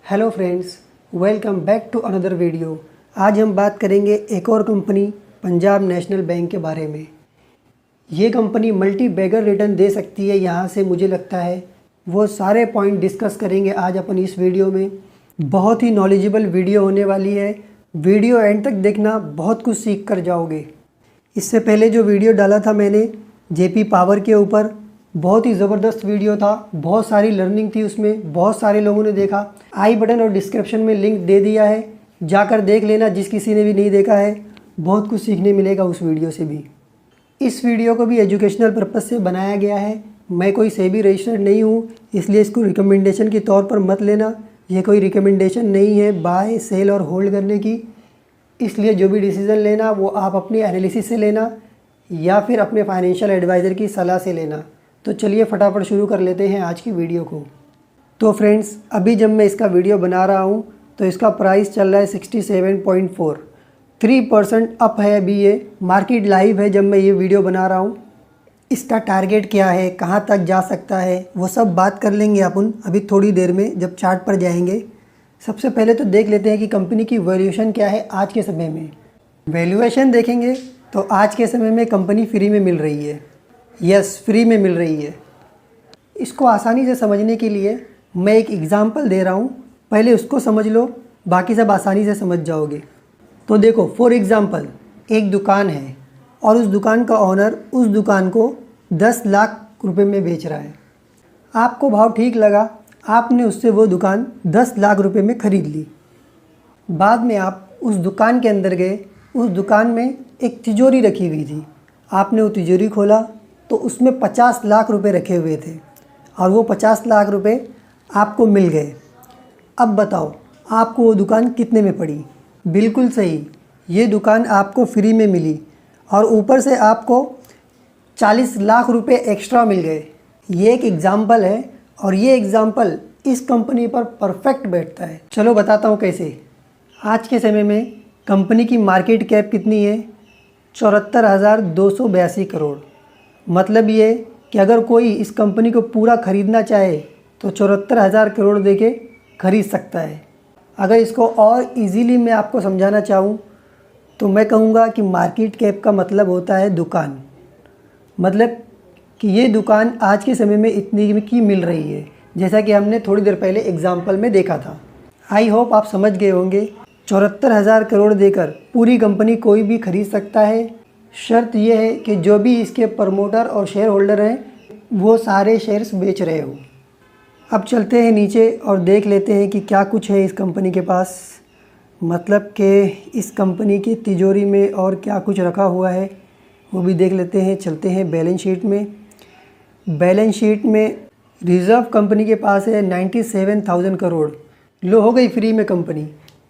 Hello friends, welcome back to another video. आज हम बात करेंगे एक और कंपनी पंजाब नेशनल बैंक के बारे में। ये कंपनी मल्टी बैगर रिटर्न दे सकती है, यहाँ से मुझे लगता है। वो सारे पॉइंट डिस्कस करेंगे आज अपन इस वीडियो में। बहुत ही नॉलेजेबल वीडियो होने वाली है। वीडियो एंड तक देखना, बहुत कुछ सीख कर जाओगे। इससे पहले जो वीडियो डाला था मैंने जेपी पावर के ऊपर, बहुत ही ज़बरदस्त वीडियो था। बहुत सारी लर्निंग थी उसमें, बहुत सारे लोगों ने देखा। आई बटन और डिस्क्रिप्शन में लिंक दे दिया है, जाकर देख लेना जिस किसी ने भी नहीं देखा है। बहुत कुछ सीखने मिलेगा उस वीडियो से भी। इस वीडियो को भी एजुकेशनल पर्पज़ से बनाया गया है। मैं कोई सेबी रजिस्टर्ड नहीं हूँ, इसलिए इसको रिकमेंडेशन के तौर पर मत लेना। ये कोई रिकमेंडेशन नहीं है बाय सेल और होल्ड करने की। इसलिए जो भी डिसीज़न लेना वो आप अपनी एनालिसिस से लेना या फिर अपने फाइनेंशियल एडवाइज़र की सलाह से लेना। तो चलिए फटाफट शुरू कर लेते हैं आज की वीडियो को। तो फ्रेंड्स, अभी जब मैं इसका वीडियो बना रहा हूँ तो इसका प्राइस चल रहा है 67.4, 3% अप है। अभी ये मार्केट लाइव है जब मैं ये वीडियो बना रहा हूँ। इसका टारगेट क्या है, कहाँ तक जा सकता है, वो सब बात कर लेंगे अपन अभी थोड़ी देर में जब चार्ट पर जाएंगे। सबसे पहले तो देख लेते हैं कि कंपनी की वैल्यूएशन क्या है आज के समय में। वैल्यूएशन देखेंगे तो आज के समय में कंपनी फ्री में मिल रही है। यस, फ्री में मिल रही है। इसको आसानी से समझने के लिए मैं एक एग्ज़ाम्पल दे रहा हूँ, पहले उसको समझ लो, बाकी सब आसानी से समझ जाओगे। तो देखो, फॉर एग्ज़ाम्पल एक दुकान है और उस दुकान का ओनर उस दुकान को 10 लाख रुपए में बेच रहा है। आपको भाव ठीक लगा, आपने उससे वो दुकान 10 लाख रुपए में ख़रीद ली। बाद में आप उस दुकान के अंदर गए, उस दुकान में एक तिजोरी रखी हुई थी। आपने वो तिजोरी खोला तो उसमें 50 लाख रुपए रखे हुए थे और वो 50 लाख रुपए आपको मिल गए। अब बताओ आपको वो दुकान कितने में पड़ी? बिल्कुल सही, ये दुकान आपको फ्री में मिली और ऊपर से आपको 40 लाख रुपए एक्स्ट्रा मिल गए। ये एक एग्ज़ाम्पल है और ये एग्ज़ाम्पल इस कंपनी पर परफेक्ट बैठता है। चलो बताता हूँ कैसे। आज के समय में कंपनी की मार्केट कैप कितनी है? 74,282 करोड़। मतलब ये कि अगर कोई इस कंपनी को पूरा ख़रीदना चाहे तो 74,000 करोड़ देके ख़रीद सकता है। अगर इसको और इजीली मैं आपको समझाना चाहूँ तो मैं कहूँगा कि मार्केट कैप का मतलब होता है दुकान। मतलब कि ये दुकान आज के समय में इतनी की मिल रही है, जैसा कि हमने थोड़ी देर पहले एग्जाम्पल में देखा था। आई होप आप समझ गए होंगे। 74,000 करोड़ देकर पूरी कंपनी कोई भी खरीद सकता है। शर्त यह है कि जो भी इसके प्रमोटर और शेयर होल्डर हैं वो सारे शेयर्स बेच रहे हो। अब चलते हैं नीचे और देख लेते हैं कि क्या कुछ है इस कंपनी के पास। मतलब कि इस कंपनी की तिजोरी में और क्या कुछ रखा हुआ है वो भी देख लेते हैं। चलते हैं बैलेंस शीट में। बैलेंस शीट में रिज़र्व कंपनी के पास है 97,000 करोड़। लो, हो गई फ्री में कंपनी।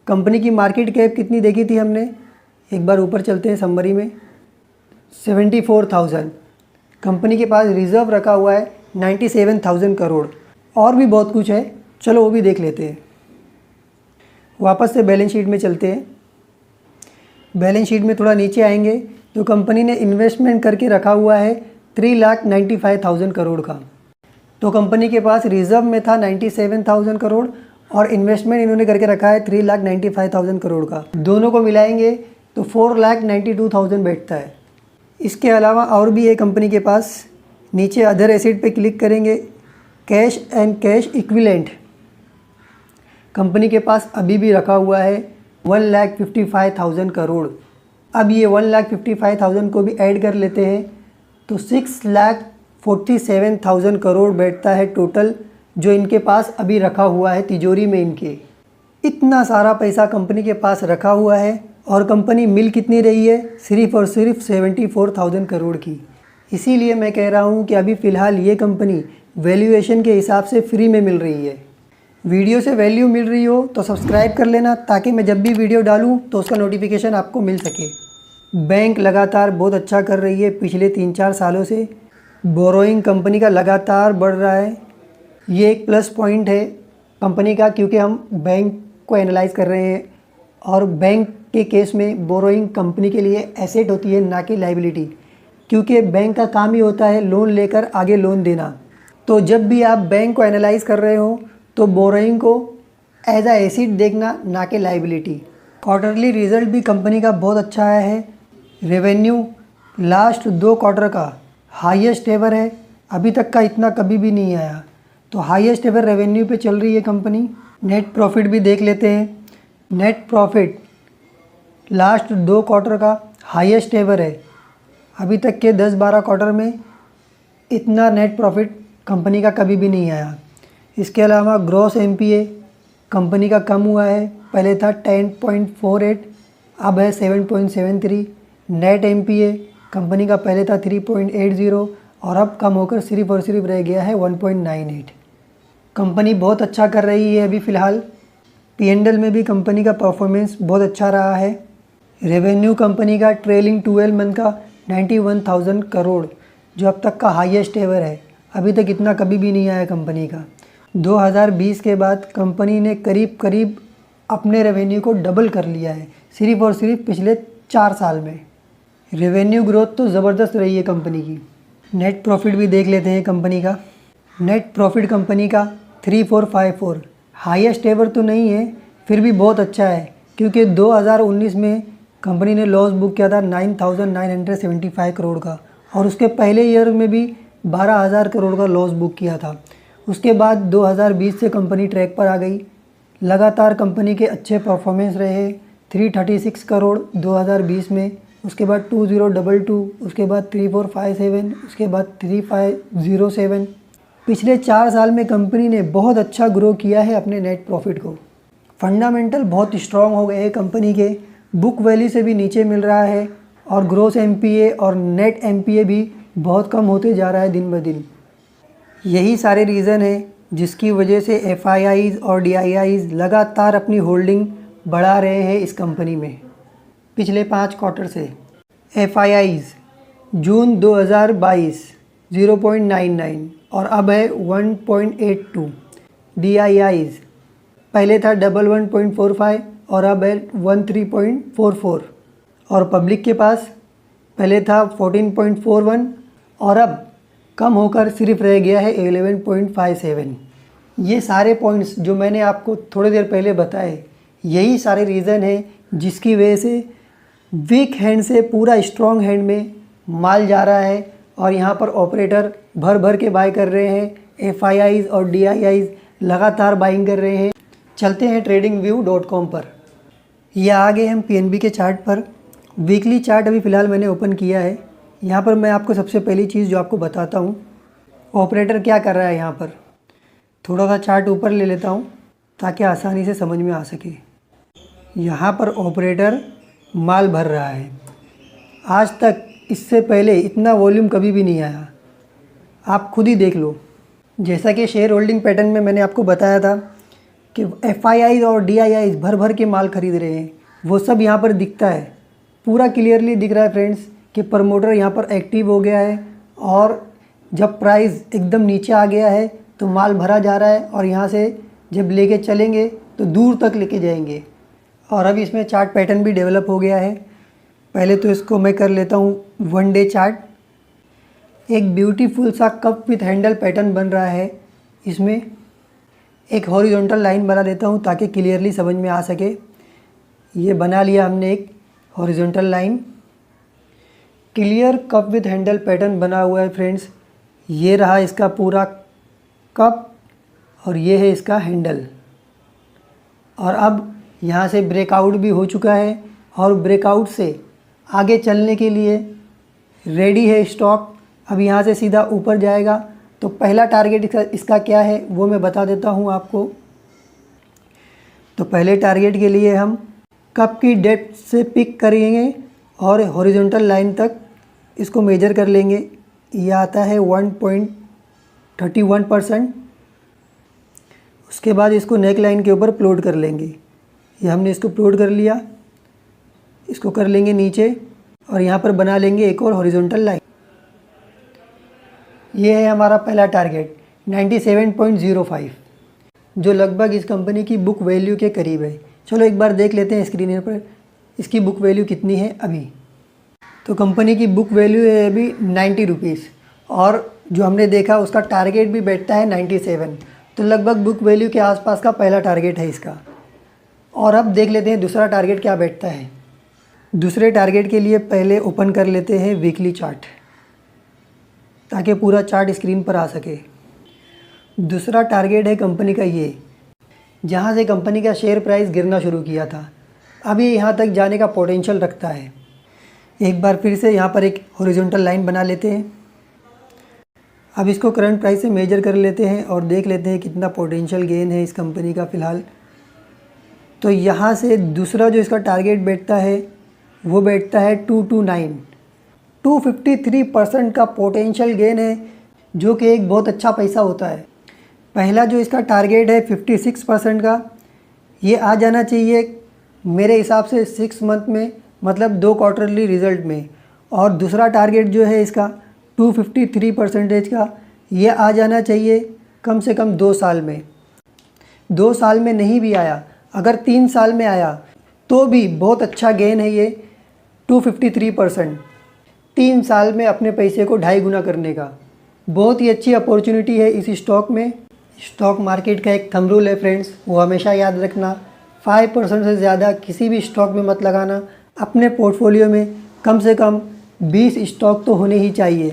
कंपनी की मार्केट कैप कितनी देखी थी हमने? एक बार ऊपर चलते हैं समरी में। 74,000। कंपनी के पास रिज़र्व रखा हुआ है 97,000 करोड़। और भी बहुत कुछ है, चलो वो भी देख लेते हैं। वापस से बैलेंस शीट में चलते हैं। बैलेंस शीट में थोड़ा नीचे आएंगे तो कंपनी ने इन्वेस्टमेंट करके रखा हुआ है 3,95,000 करोड़ का। तो कंपनी के पास रिज़र्व में था 97,000 करोड़ और इन्वेस्टमेंट इन्होंने करके रखा है 3,95,000 करोड़ का। दोनों को मिलाएंगे तो 4,92,000 बैठता है। इसके अलावा और भी है कंपनी के पास। नीचे अदर एसेट पे क्लिक करेंगे, cash and cash equivalent company के पास अभी भी रखा हुआ है 1,55,000 करोड़। अब ये 1,55,000 को भी ऐड कर लेते हैं तो 6,47,000 करोड़ बैठता है टोटल, जो इनके पास अभी रखा हुआ है तिजोरी में इनके। इतना सारा पैसा कंपनी के पास रखा हुआ है और कंपनी मिल कितनी रही है? सिर्फ और सिर्फ 74,000 करोड़ की। इसीलिए मैं कह रहा हूँ कि अभी फ़िलहाल ये कंपनी वैल्यूएशन के हिसाब से फ्री में मिल रही है। वीडियो से वैल्यू मिल रही हो तो सब्सक्राइब कर लेना, ताकि मैं जब भी वीडियो डालूँ तो उसका नोटिफिकेशन आपको मिल सके। बैंक लगातार बहुत अच्छा कर रही है पिछले 3-4 सालों से। बोरोइंग कंपनी का लगातार बढ़ रहा है। ये एक प्लस पॉइंट है कंपनी का, क्योंकि हम बैंक को एनालाइज कर रहे हैं और बैंक के केस में बोरोइंग कंपनी के लिए एसेट होती है, ना कि लाइबिलिटी। क्योंकि बैंक का काम ही होता है लोन लेकर आगे लोन देना। तो जब भी आप बैंक को एनालाइज कर रहे हो तो बोरोइंग को एज अ एसिड देखना, ना कि लाइबिलिटी। क्वार्टरली रिजल्ट भी कंपनी का बहुत अच्छा आया है। रेवेन्यू लास्ट 2 क्वार्टर का हाईएस्ट एवर है, अभी तक का इतना कभी भी नहीं आया। तो हाईएस्ट एवर रेवेन्यू पे चल रही है कंपनी। नेट प्रॉफिट भी देख लेते हैं। नेट प्रॉफिट लास्ट 2 क्वार्टर का हाईएस्ट एवर है, अभी तक के 10-12 क्वार्टर में इतना नेट प्रॉफिट कंपनी का कभी भी नहीं आया। इसके अलावा ग्रॉस एमपीए कंपनी का कम हुआ है, पहले था 10.48, अब है 7.73। नेट एमपीए कंपनी का पहले था 3.80 और अब कम होकर सिर्फ और सिर्फ रह गया है 1.98। कंपनी बहुत अच्छा कर रही है अभी फ़िलहाल। P&L में भी कंपनी का परफॉर्मेंस बहुत अच्छा रहा है। रेवेन्यू कंपनी का ट्रेलिंग 12 मंथ का 91,000 करोड़, जो अब तक का हाईएस्ट एवर है, अभी तक इतना कभी भी नहीं आया कंपनी का। 2020 के बाद कंपनी ने करीब करीब अपने रेवेन्यू को डबल कर लिया है, सिर्फ और सिर्फ पिछले 4 साल में। रेवेन्यू ग्रोथ तो ज़बरदस्त रही है कंपनी की। नेट प्रॉफिट भी देख लेते हैं कंपनी का। नेट प्रॉफिट कंपनी का 3454 हाईएस्ट एवर तो नहीं है, फिर भी बहुत अच्छा है, क्योंकि 2019 में कंपनी ने लॉस बुक किया था 9,975 करोड़ का, और उसके पहले ईयर में भी 12,000 करोड़ का लॉस बुक किया था। उसके बाद 2020 से कंपनी ट्रैक पर आ गई। लगातार कंपनी के अच्छे परफॉर्मेंस रहे। 336 करोड़ 2020 में, उसके बाद 2022, उसके बाद 3457, उसके बाद 3507। पिछले 4 साल में कंपनी ने बहुत अच्छा ग्रो किया है अपने नेट प्रॉफिट को। फंडामेंटल बहुत स्ट्रॉन्ग हो गए हैं कंपनी के, बुक वैल्यू से भी नीचे मिल रहा है, और ग्रोस एमपीए और नेट एमपीए भी बहुत कम होते जा रहा है दिन ब दिन। यही सारे रीज़न है जिसकी वजह से एफआईआईज़ और डीआईआईज़ लगातार अपनी होल्डिंग बढ़ा रहे हैं इस कंपनी में। पिछले 5 क्वार्टर से एफआईआईज़ जून 2022 0.99 और अब है 1.82। डीआईआईज़ पहले था 11.45 और अब है 13.44। और पब्लिक के पास पहले था 14.41 और अब कम होकर सिर्फ रह गया है 11.57। ये सारे पॉइंट्स जो मैंने आपको थोड़ी देर पहले बताए, यही सारे रीज़न है जिसकी वजह से वीक हैंड से पूरा स्ट्रॉन्ग हैंड में माल जा रहा है, और यहाँ पर ऑपरेटर भर भर के बाय कर रहे हैं। एफआईआईज़ और डीआईआईज़ लगातार बाइंग कर रहे हैं। चलते हैं tradingview.com पर। ये आ गए हम पीएनबी के चार्ट पर। वीकली चार्ट अभी फ़िलहाल मैंने ओपन किया है। यहाँ पर मैं आपको सबसे पहली चीज़ जो आपको बताता हूँ, ऑपरेटर क्या कर रहा है। यहाँ पर थोड़ा सा चार्ट ऊपर ले लेता हूँ ताकि आसानी से समझ में आ सके। यहाँ पर ऑपरेटर माल भर रहा है। आज तक इससे पहले इतना वॉल्यूम कभी भी नहीं आया, आप खुद ही देख लो। जैसा कि शेयर होल्डिंग पैटर्न में मैंने आपको बताया था कि एफआईआईज़ और डीआईआईज़ भर भर के माल खरीद रहे हैं, वो सब यहाँ पर दिखता है। पूरा क्लियरली दिख रहा है फ्रेंड्स कि प्रमोटर यहाँ पर एक्टिव हो गया है, और जब प्राइस एकदम नीचे आ गया है तो माल भरा जा रहा है, और यहाँ से जब लेके चलेंगे तो दूर तक लेके जाएंगे। और अब इसमें चार्ट पैटर्न भी डेवलप हो गया है। पहले तो इसको मैं कर लेता हूँ 1 डे चार्ट। एक ब्यूटीफुल सा कप विथ हैंडल पैटर्न बन रहा है। इसमें एक हॉरिजॉन्टल लाइन बना देता हूँ ताकि क्लियरली समझ में आ सके। ये बना लिया हमने एक horizontal line. Clear cup with handle pattern बना हुआ है फ्रेंड्स। ये रहा इसका पूरा कप और ये है इसका हैंडल। और अब यहाँ से ब्रेकआउट भी हो चुका है, और ब्रेकआउट से आगे चलने के लिए रेडी है स्टॉक। अब यहाँ से सीधा ऊपर जाएगा। तो पहला टारगेट इसका क्या है वो मैं बता देता हूँ आपको। तो पहले टारगेट के लिए हम कप की डेप्थ से पिक करेंगे और हॉरिजॉन्टल लाइन तक इसको मेजर कर लेंगे। ये आता है 1.31%। उसके बाद इसको नेक लाइन के ऊपर प्लॉट कर लेंगे। ये हमने इसको प्लॉट कर लिया। इसको कर लेंगे नीचे और यहाँ पर बना लेंगे एक और हॉरिजॉन्टल लाइन। ये है हमारा पहला टारगेट 97.05, जो लगभग इस कंपनी की बुक वैल्यू के करीब है। चलो एक बार देख लेते हैं स्क्रीन पर इसकी बुक वैल्यू कितनी है अभी। तो कंपनी की बुक वैल्यू है अभी 90 रुपीज़, और जो हमने देखा उसका टारगेट भी बैठता है 97। तो लगभग बुक वैल्यू के आसपास का पहला टारगेट है इसका। और अब देख लेते हैं दूसरा टारगेट क्या बैठता है। दूसरे टारगेट के लिए पहले ओपन कर लेते हैं वीकली चार्ट, ताकि पूरा चार्ट स्क्रीन पर आ सके। दूसरा टारगेट है कंपनी का ये, जहाँ से कंपनी का शेयर प्राइस गिरना शुरू किया था। अब ये यहाँ तक जाने का पोटेंशियल रखता है। एक बार फिर से यहाँ पर एक हॉरिजॉन्टल लाइन बना लेते हैं। अब इसको करंट प्राइस से मेजर कर लेते हैं और देख लेते हैं कितना पोटेंशियल गेन है इस कंपनी का फ़िलहाल। तो यहाँ से दूसरा जो इसका टारगेट बैठता है वो बैठता है 229। 253% का पोटेंशियल गेन है, जो कि एक बहुत अच्छा पैसा होता है। पहला जो इसका टारगेट है 56% का, ये आ जाना चाहिए मेरे हिसाब से 6 मंथ में, मतलब 2 क्वार्टरली रिज़ल्ट में। और दूसरा टारगेट जो है इसका 253% का, ये आ जाना चाहिए कम से कम 2 साल में। 2 साल में नहीं भी आया, अगर 3 साल में आया तो भी बहुत अच्छा गेन है ये 253%। 3 साल में अपने पैसे को 2.5 गुना करने का बहुत ही अच्छी अपॉर्चुनिटी है इस स्टॉक में। स्टॉक मार्केट का एक थंब रूल है फ्रेंड्स, वो हमेशा याद रखना, 5% से ज़्यादा किसी भी स्टॉक में मत लगाना। अपने पोर्टफोलियो में कम से कम 20 स्टॉक तो होने ही चाहिए,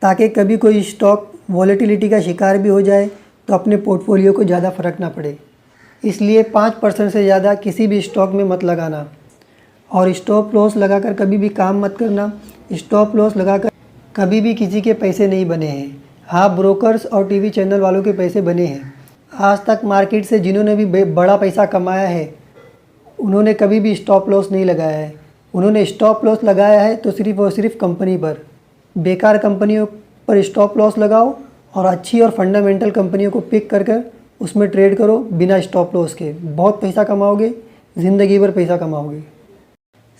ताकि कभी कोई स्टॉक वॉलेटिलिटी का शिकार भी हो जाए तो अपने पोर्टफोलियो को ज़्यादा फ़र्क ना पड़े। इसलिए 5% से ज़्यादा किसी भी स्टॉक में मत लगाना। और स्टॉप लॉस लगाकर कभी भी काम मत करना। स्टॉप लॉस लगाकर कभी भी किसी के पैसे नहीं बने हैं। हाँ, ब्रोकर्स और टीवी चैनल वालों के पैसे बने हैं। आज तक मार्केट से जिन्होंने भी बड़ा पैसा कमाया है, उन्होंने कभी भी स्टॉप लॉस नहीं लगाया है। उन्होंने स्टॉप लॉस लगाया है तो सिर्फ़ और सिर्फ कंपनी पर। बेकार कंपनियों पर स्टॉप लॉस लगाओ और अच्छी और फंडामेंटल कंपनियों को पिक कर उसमें ट्रेड करो बिना स्टॉप लॉस के। बहुत पैसा कमाओगे, ज़िंदगी भर पैसा कमाओगे।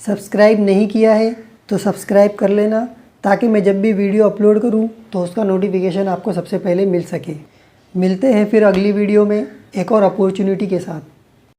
सब्सक्राइब नहीं किया है तो सब्सक्राइब कर लेना, ताकि मैं जब भी वीडियो अपलोड करूं तो उसका नोटिफिकेशन आपको सबसे पहले मिल सके। मिलते हैं फिर अगली वीडियो में एक और अपॉर्चुनिटी के साथ।